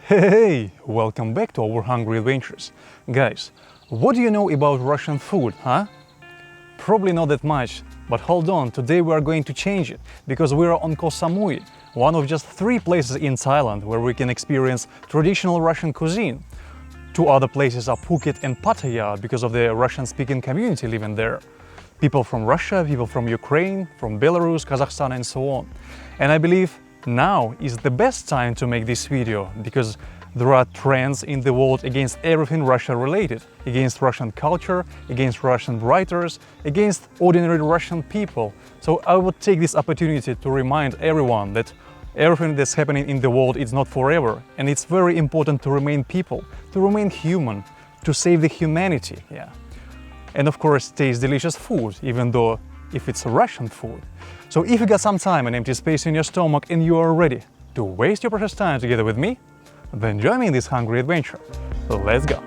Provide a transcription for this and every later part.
Hey, welcome back to our Hungry Adventures. Guys, what do you know about Russian food, huh? Probably not that much, but hold on, today we are going to change it, because we are on Koh Samui, one of just 3 places in Thailand where we can experience traditional Russian cuisine. 2 other places are Phuket and Pattaya because of the Russian-speaking community living there. People from Russia, people from Ukraine, from Belarus, Kazakhstan and so on. And I believe now is the best time to make this video, because there are trends in the world against everything Russia related, against Russian culture, against Russian writers, against ordinary Russian people. So I would take this opportunity to remind everyone that everything that's happening in the world is not forever, and it's very important to remain people, to remain human, to save the humanity, yeah. And of course taste delicious food, even though if it's Russian food. So if you got some time and empty space in your stomach and you are ready to waste your precious time together with me, then join me in this hungry adventure. Let's go!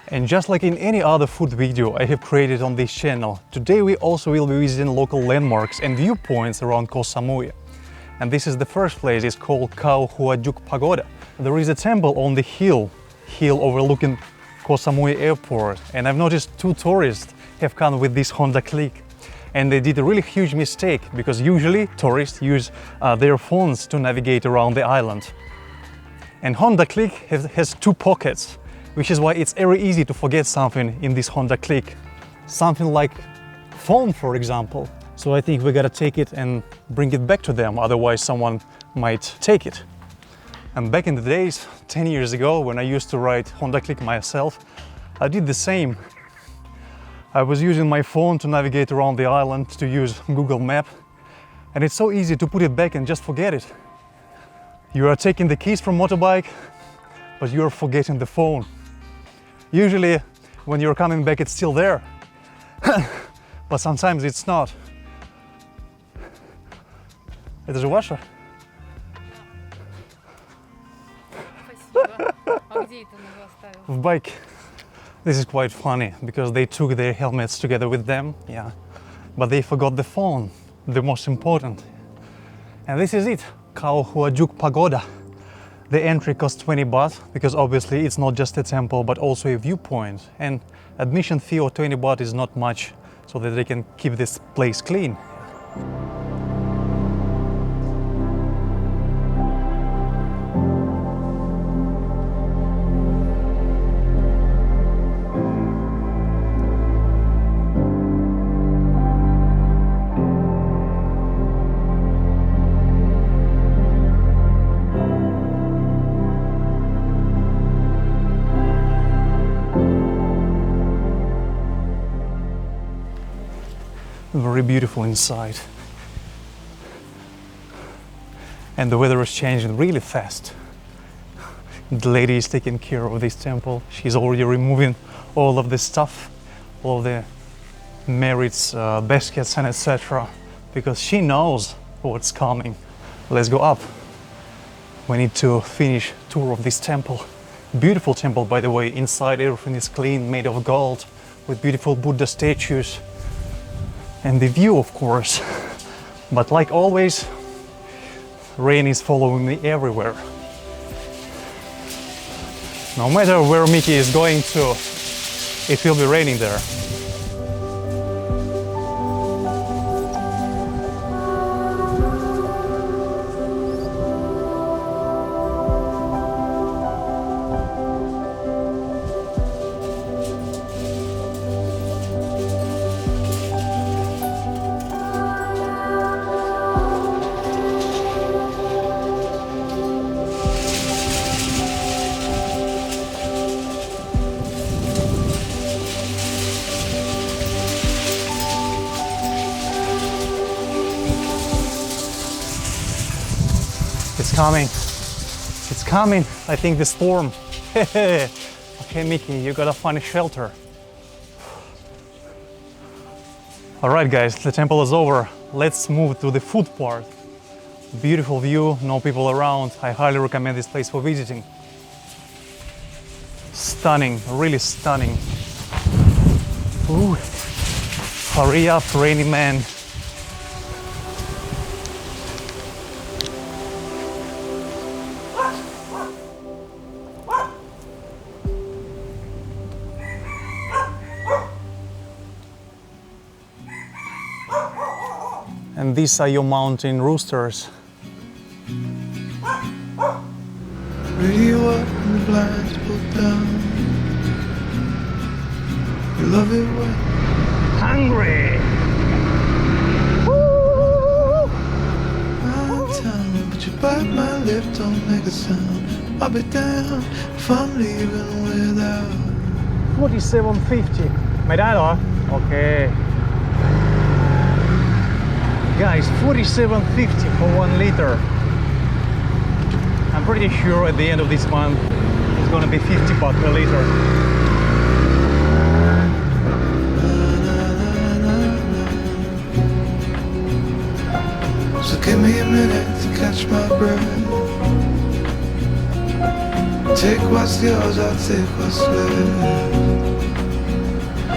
And just like in any other food video I have created on this channel, today we also will be visiting local landmarks and viewpoints around Koh Samui. And this is the first place, it's called Kauhua Duke Pagoda. There is a temple on the hill overlooking Koh Samui airport, and I've noticed 2 tourists have come with this Honda Click, and they did a really huge mistake, because usually tourists use their phones to navigate around the island. And Honda Click has 2 pockets, which is why it's very easy to forget something in this Honda Click. Something like phone, for example. So I think we gotta take it and bring it back to them, otherwise someone might take it. And back in the days, 10 years ago, when I used to ride Honda Click myself, I did the same. I was using my phone to navigate around the island, to use Google Map, and it's so easy to put it back and just forget it. You are taking the keys from motorbike, but you're forgetting the phone. Usually, when you're coming back, it's still there, but sometimes it's not. Это же ваше? В bike. This is quite funny, because they took their helmets together with them, yeah, but they forgot the phone, the most important. And this is it, Kauhua Duke Pagoda. The entry costs 20 baht, because obviously it's not just a temple but also a viewpoint, and admission fee of 20 baht is not much, so that they can keep this place clean. Very beautiful inside, and the weather is changing really fast. The lady is taking care of this temple. She's already removing all of the stuff, all of the merits, baskets and etc., because she knows what's coming. Let's go up. We need to finish tour of this temple. Beautiful temple, by the way. Inside everything is clean, made of gold, with beautiful Buddha statues. And the view, of course, but like always, rain is following me everywhere. No matter where Mickey is going to, it will be raining there. It's coming. It's coming. I think the storm. Okay, Mickey, you gotta find a shelter. All right, guys, the temple is over. Let's move to the food part. Beautiful view, no people around. I highly recommend this place for visiting. Stunning, really stunning. Ooh. Hurry up, rainy man. And these are your mountain roosters. Radio up and the blinds pulled down. You love it when Hungry! I'm in town, but you bite my lip, don't make a sound. I'll be damned if I'm leaving without. 47.50 ไม่ได้เหรอ Okay. Guys, 47.50 for 1 liter. I'm pretty sure at the end of this month it's gonna be 50 baht per liter. So give me a minute to catch my breath. Take what's yours, I'll take what's left.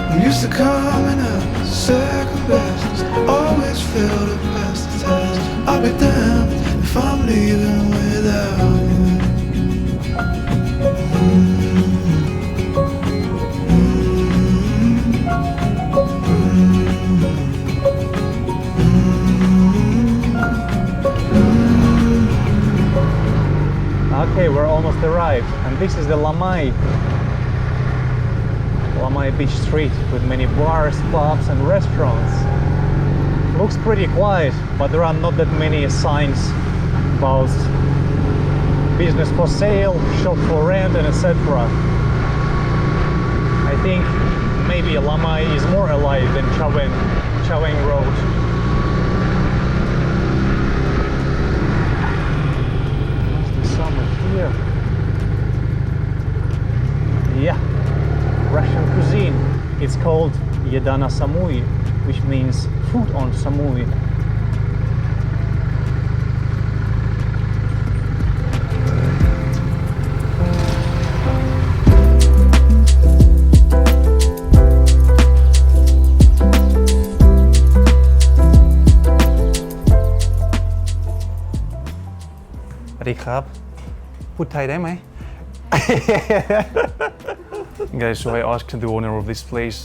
I'm used to coming up second best. Always fail to pass the test. I'll be damned if I'm leaving without you. Okay, we're almost arrived, and this is the Lamai beach street with many bars, pubs and restaurants. Looks pretty quiet, but there are not that many signs about business for sale, shop for rent and etc. I think maybe Lamai is more alive than Chaweng Road. Here. Yeah, Russian cuisine. It's called Yedana Samui, which means food on Samui. Adikab. Put Thai ได้ไหม Guys, so I asked the owner of this place,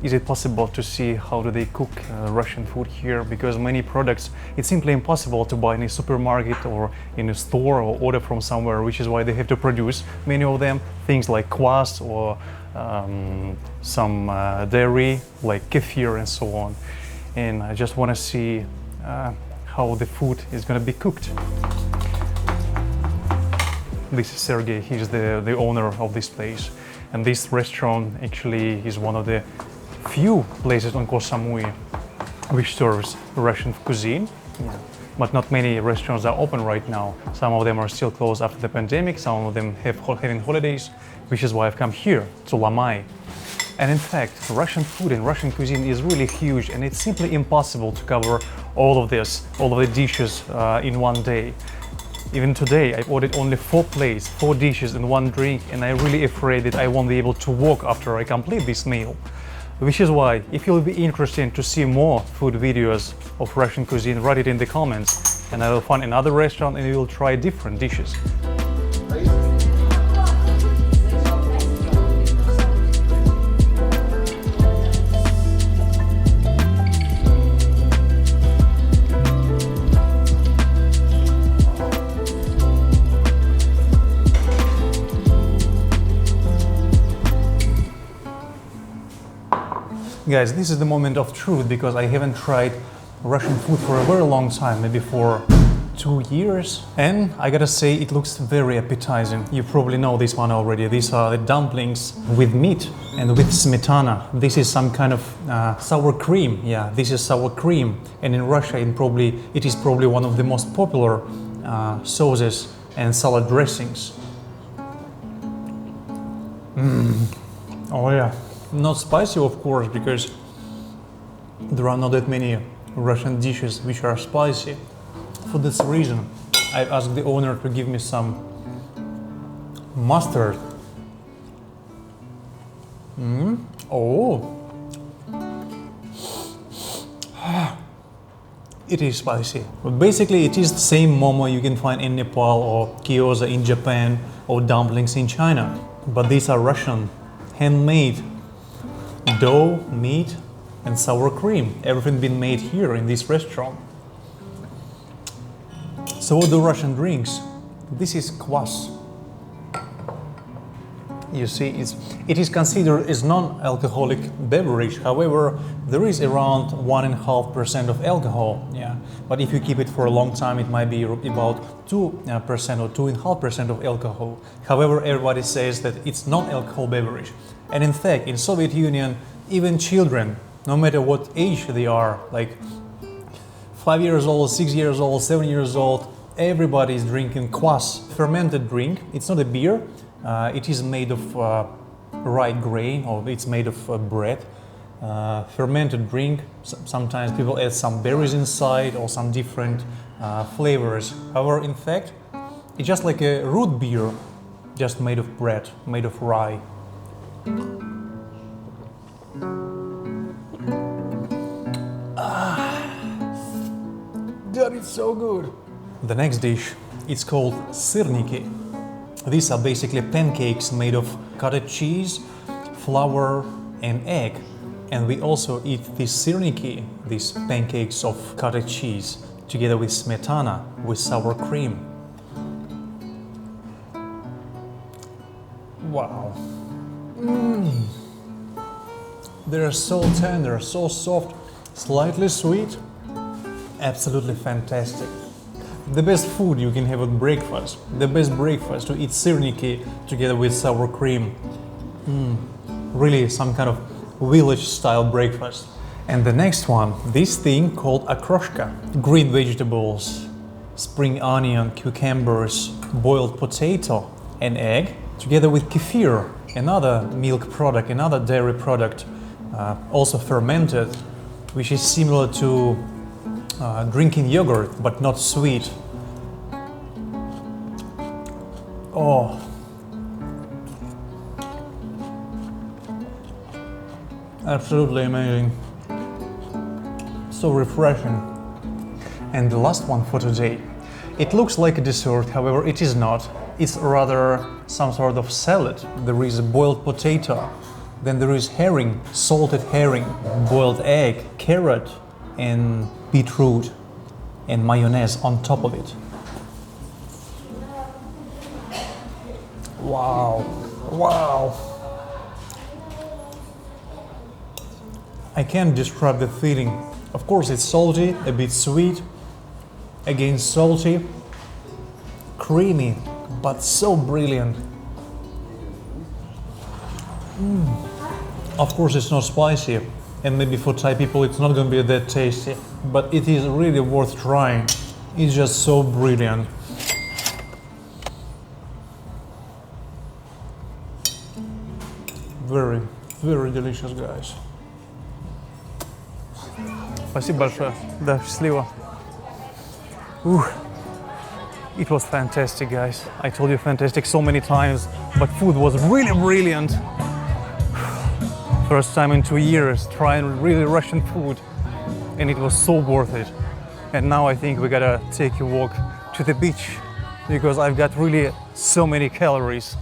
is it possible to see how do they cook Russian food here? Because many products, it's simply impossible to buy in a supermarket or in a store or order from somewhere, which is why they have to produce many of them, things like kvass or some dairy like kefir and so on. And I just want to see how the food is going to be cooked. This is Sergey, he's the owner of this place. And this restaurant actually is one of the few places on Koh Samui which serves Russian cuisine. Yeah. But not many restaurants are open right now. Some of them are still closed after the pandemic, some of them having holidays, which is why I've come here to Lamai. And in fact, Russian food and Russian cuisine is really huge, and it's simply impossible to cover all of this, all of the dishes in one day. Even today, I ordered only 4 plates, 4 dishes and 1 drink, and I'm really afraid that I won't be able to walk after I complete this meal. Which is why, if you'll be interested to see more food videos of Russian cuisine, write it in the comments, and I will find another restaurant and we will try different dishes. Guys, this is the moment of truth because I haven't tried Russian food for a very long time, maybe for 2 years. And I gotta say, it looks very appetizing. You probably know this one already. These are the dumplings with meat and with smetana. This is some kind of sour cream. Yeah, this is sour cream. And in Russia, it is probably one of the most popular sauces and salad dressings. Oh yeah. Not spicy, of course, because there are not that many Russian dishes which are spicy. For this reason, I asked the owner to give me some mustard. Oh, It is spicy. But basically it is the same momo you can find in Nepal or gyoza in Japan or dumplings in China. But these are Russian, handmade. Dough, meat and sour cream. Everything been made here in this restaurant. So what do Russian drinks? This is kvass. You see, it is considered as non-alcoholic beverage. However, there is around 1.5% of alcohol. Yeah, but if you keep it for a long time, it might be about 2% or 2.5% of alcohol. However, everybody says that it's non-alcohol beverage. And in fact, in Soviet Union, even children, no matter what age they are, like 5 years old, 6 years old, 7 years old, everybody is drinking kvass, fermented drink. It's not a beer. It is made of rye grain, or it's made of bread. Fermented drink. Sometimes people add some berries inside or some different flavors. However, in fact, it's just like a root beer, just made of bread, made of rye. That is so good. The next dish, it's called sirniki. These are basically pancakes made of cottage cheese, flour and egg. And we also eat these sirniki, these pancakes of cottage cheese, together with smetana, with sour cream. Wow. They're so tender, so soft, slightly sweet. Absolutely fantastic. The best food you can have at breakfast. The best breakfast to eat sirniki together with sour cream. Really some kind of village-style breakfast. And the next one, this thing called akroshka. Green vegetables, spring onion, cucumbers, boiled potato and egg, together with kefir, another milk product, another dairy product, also fermented, which is similar to drinking yogurt, but not sweet. Oh. Absolutely amazing. So refreshing. And the last one for today. It looks like a dessert, however it is not. It's rather some sort of salad. There is a boiled potato, then there is herring, salted herring, boiled egg, carrot, and beetroot and mayonnaise on top of it. Wow, wow. I can't describe the feeling. Of course it's salty, a bit sweet, again salty, creamy, but so brilliant. Of course it's not spicy. And maybe for Thai people it's not going to be that tasty, but it is really worth trying. It's just so brilliant. Very, very delicious, guys. Спасибо большое. Да, счастливо. It was fantastic, guys. I told you fantastic so many times, but food was really brilliant. First time in 2 years trying really Russian food, and it was so worth it. And now I think we gotta take a walk to the beach, because I've got really so many calories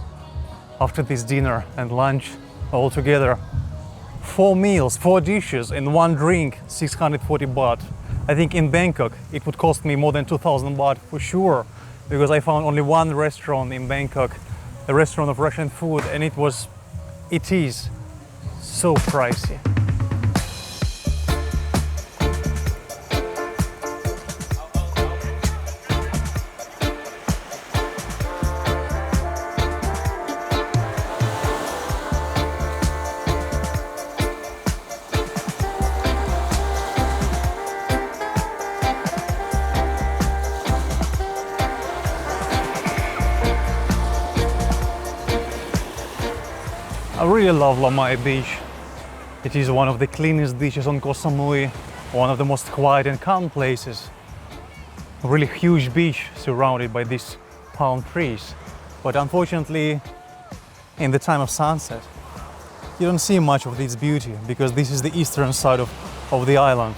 after this dinner and lunch all together. 4 meals, 4 dishes and 1 drink, 640 baht. I think in Bangkok it would cost me more than 2,000 baht for sure, because I found only one restaurant in Bangkok, a restaurant of Russian food, and it is so pricey. I really love Lamai beach. It is one of the cleanest beaches on Koh Samui, one of the most quiet and calm places. A really huge beach surrounded by these palm trees. But unfortunately, in the time of sunset, you don't see much of this beauty, because this is the eastern side of the island.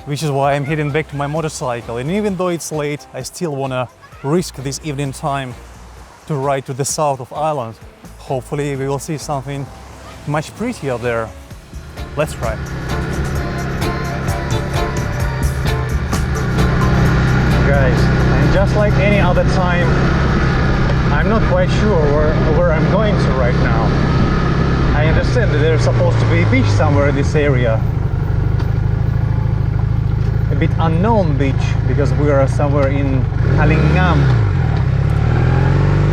which is why I'm heading back to my motorcycle. And even though it's late, I still wanna risk this evening time to ride to the south of Ireland. Hopefully we will see something much prettier there. Let's try. Guys, and just like any other time, I'm not quite sure where I'm going to right now. I understand that there's supposed to be a beach somewhere in this area. A bit unknown beach, because we are somewhere in Halingam,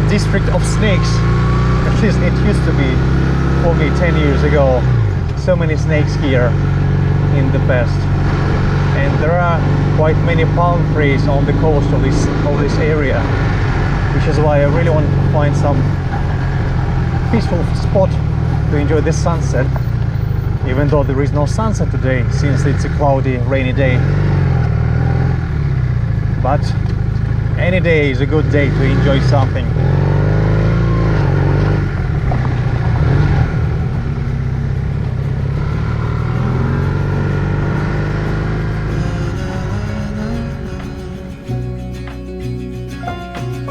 district of snakes. At least it used to be for me 10 years ago. So many snakes here in the past. And there are quite many palm trees on the coast of this area, which is why I really want to find some peaceful spot to enjoy the sunset, even though there is no sunset today since it's a cloudy, rainy day. But any day is a good day to enjoy something.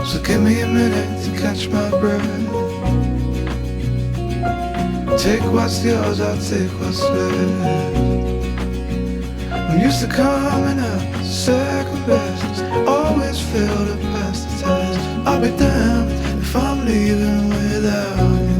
So give me a minute to catch my breath. Take what's yours, I'll take what's left. I'm used to coming up second best. Always fail to pass the test. I'll be damned if I'm leaving without you.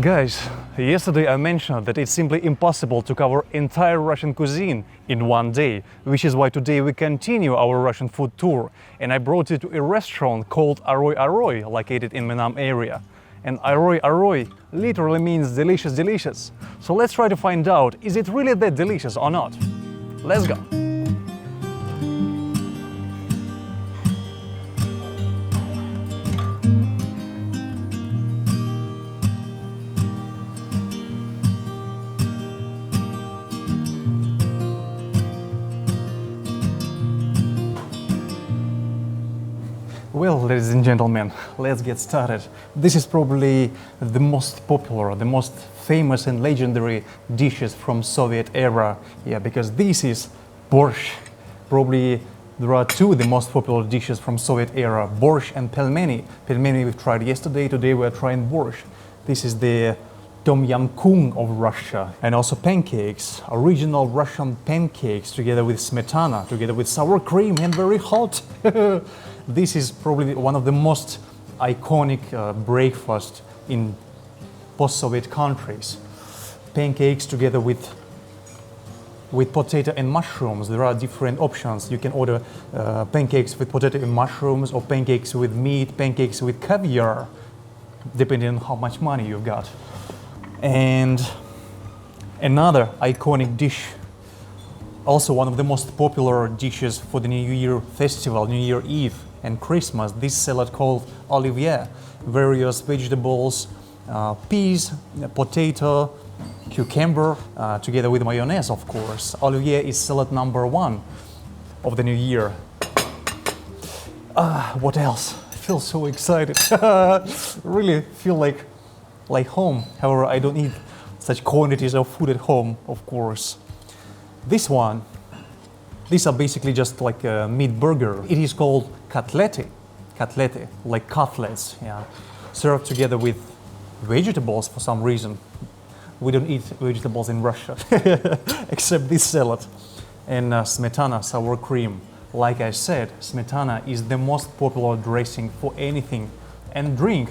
Guys, yesterday I mentioned that it's simply impossible to cover entire Russian cuisine in one day, which is why today we continue our Russian food tour, and I brought you to a restaurant called Aroy Aroy, located in Menam area. And Aroy Aroy literally means delicious, delicious. So let's try to find out, is it really that delicious or not? Let's go! Well, ladies and gentlemen, let's get started. This is probably the most popular, the most famous and legendary dishes from Soviet era. Yeah, because this is borscht. Probably there are two the most popular dishes from Soviet era, borscht and pelmeni. Pelmeni we tried yesterday, today we are trying borscht. This is the Tom Yam Kung of Russia. And also pancakes, original Russian pancakes together with smetana, together with sour cream and very hot. This is probably one of the most iconic breakfast in post-Soviet countries. Pancakes together with potato and mushrooms. There are different options. You can order pancakes with potato and mushrooms, or pancakes with meat, pancakes with caviar, depending on how much money you've got. And another iconic dish, also one of the most popular dishes for the New Year festival, New Year Eve and Christmas, this salad called olivier. Various vegetables, peas, potato, cucumber, together with mayonnaise, of course. Olivier is salad number one of the New Year. What else? I feel so excited. Really feel like home. However, I don't eat such quantities of food at home, of course. These are basically just like a meat burger. It is called kotlety, like cutlets, yeah. Served together with vegetables for some reason. We don't eat vegetables in Russia, except this salad. And smetana, sour cream. Like I said, smetana is the most popular dressing for anything. And drink.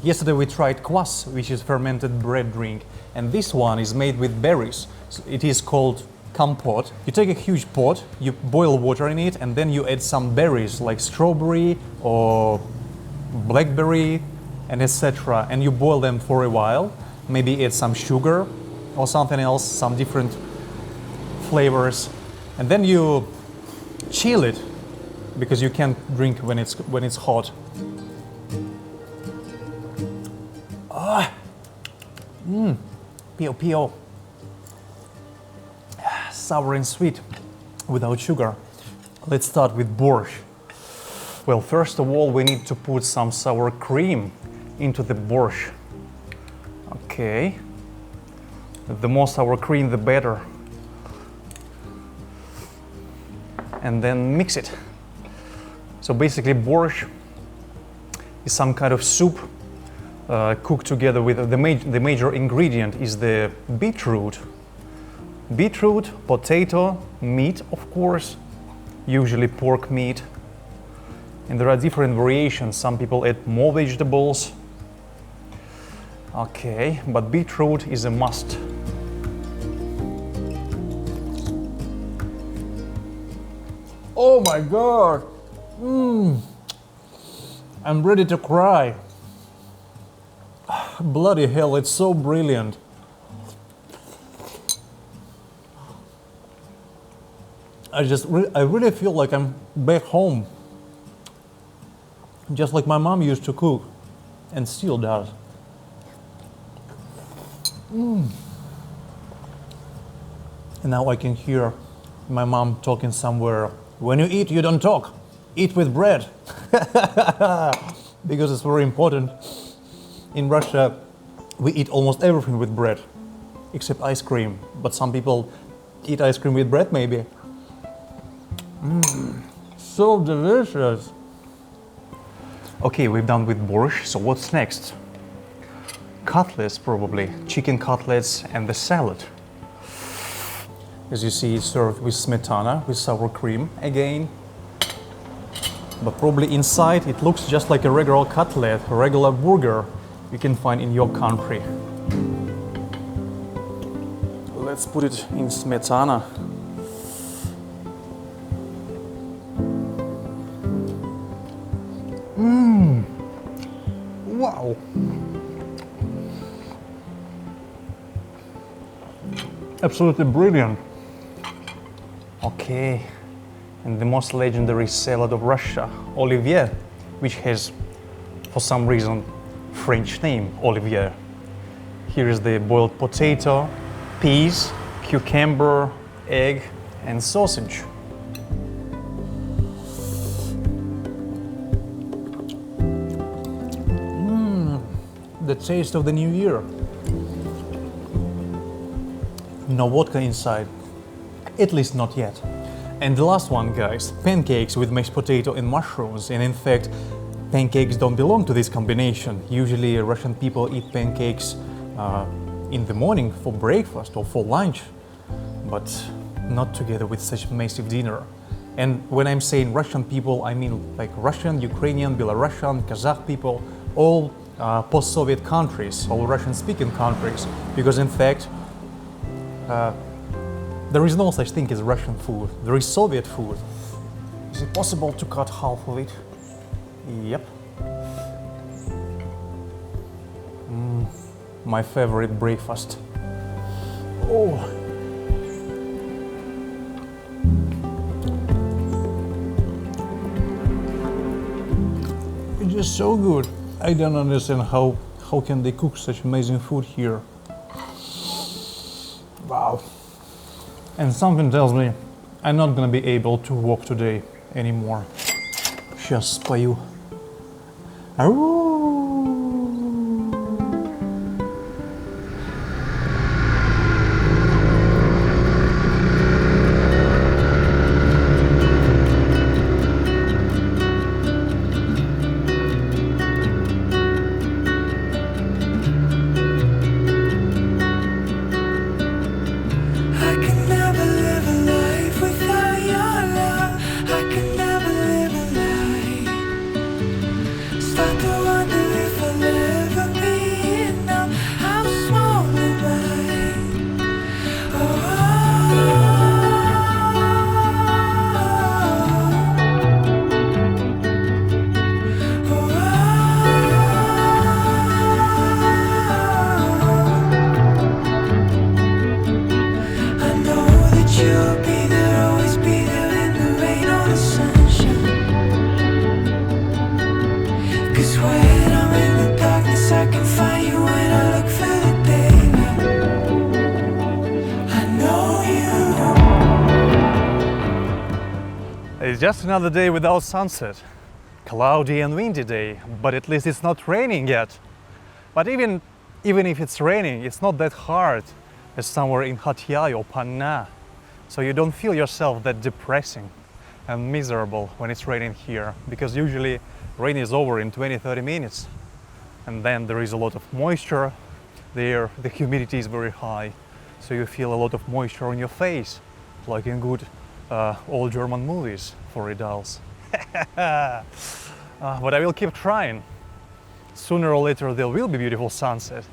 Yesterday we tried kvass, which is fermented bread drink. And this one is made with berries. So it is called compote. You take a huge pot, you boil water in it, and then you add some berries like strawberry or blackberry and etc. And you boil them for a while. Maybe add some sugar or something else, some different flavors. And then you chill it, because you can't drink when it's hot. Pio pio. Sour and sweet without sugar. Let's start with borscht. Well, first of all, we need to put some sour cream into the borscht. Okay. The more sour cream, the better. And then mix it. So basically, borscht is some kind of soup cooked together with the major ingredient is the beetroot. Beetroot, potato, meat, of course, usually pork meat. And there are different variations. Some people add more vegetables. Okay, but beetroot is a must. Oh my God! I'm ready to cry. Bloody hell, it's so brilliant. I really feel like I'm back home. Just like my mom used to cook and still does. And now I can hear my mom talking somewhere. When you eat, you don't talk. Eat with bread. Because it's very important. In Russia, we eat almost everything with bread, except ice cream. But some people eat ice cream with bread, maybe. So delicious. Okay, we're done with borscht, so what's next? Cutlets, probably. Chicken cutlets and the salad. As you see, it's served with smetana, with sour cream again. But probably inside it looks just like a regular cutlet, a regular burger you can find in your country. Let's put it in smetana. Wow! Absolutely brilliant. Okay, and the most legendary salad of Russia, Olivier, which has, for some reason, French name, Olivier. Here is the boiled potato, peas, cucumber, egg, and sausage. The taste of the new year. No vodka inside, at least not yet. And the last one, guys, pancakes with mashed potato and mushrooms. And in fact, pancakes don't belong to this combination. Usually Russian people eat pancakes in the morning for breakfast or for lunch, but not together with such massive dinner. And when I'm saying Russian people, I mean like Russian, Ukrainian, Belarusian, Kazakh people, all post-Soviet countries, all Russian-speaking countries, because in fact, there is no such thing as Russian food. There is Soviet food. Is it possible to cut half of it? Yep. My favorite breakfast. Oh. It's just so good. I don't understand how can they cook such amazing food here. Wow. And something tells me I'm not gonna be able to walk today anymore. Сейчас спою. Start to wonder It's just another day without sunset. Cloudy and windy day, but at least it's not raining yet. But even if it's raining, it's not that hard as somewhere in Hatyai or Panna. So you don't feel yourself that depressing and miserable when it's raining here, because usually rain is over in 20-30 minutes, and then there is a lot of moisture there. The humidity is very high, so you feel a lot of moisture on your face, like in good old German movies for adults. But I will keep trying. Sooner or later there will be beautiful sunset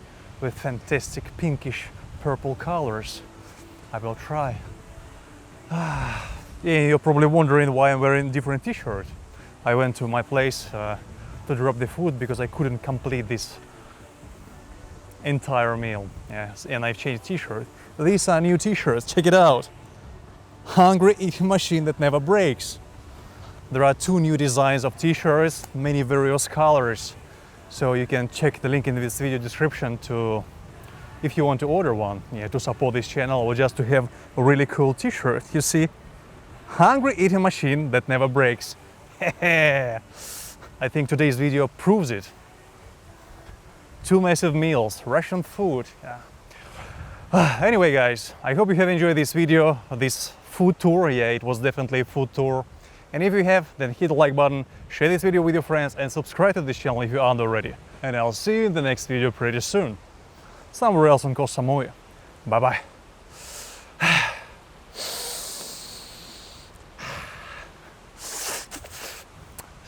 with fantastic pinkish purple colors. I will try. Yeah, you're probably wondering why I'm wearing different t-shirt. I went to my place to drop the food because I couldn't complete this entire meal. Yes, and I've changed t-shirt. These are new t-shirts, check it out. Hungry eating machine that never breaks. There are 2 new designs of t-shirts, many various colors. So you can check the link in this video description to, if you want to order one, yeah, to support this channel or just to have a really cool t-shirt. You see, hungry eating machine that never breaks. I think today's video proves it. 2 massive meals, Russian food. Yeah. Anyway guys, I hope you have enjoyed this video, this food tour. Yeah, it was definitely a food tour. And if you have, then hit the like button, share this video with your friends and subscribe to this channel if you aren't already. And I'll see you in the next video pretty soon. Somewhere else on Koh Samui. Bye bye.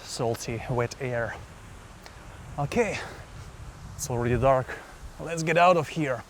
Salty, wet air. Okay, it's already dark. Let's get out of here.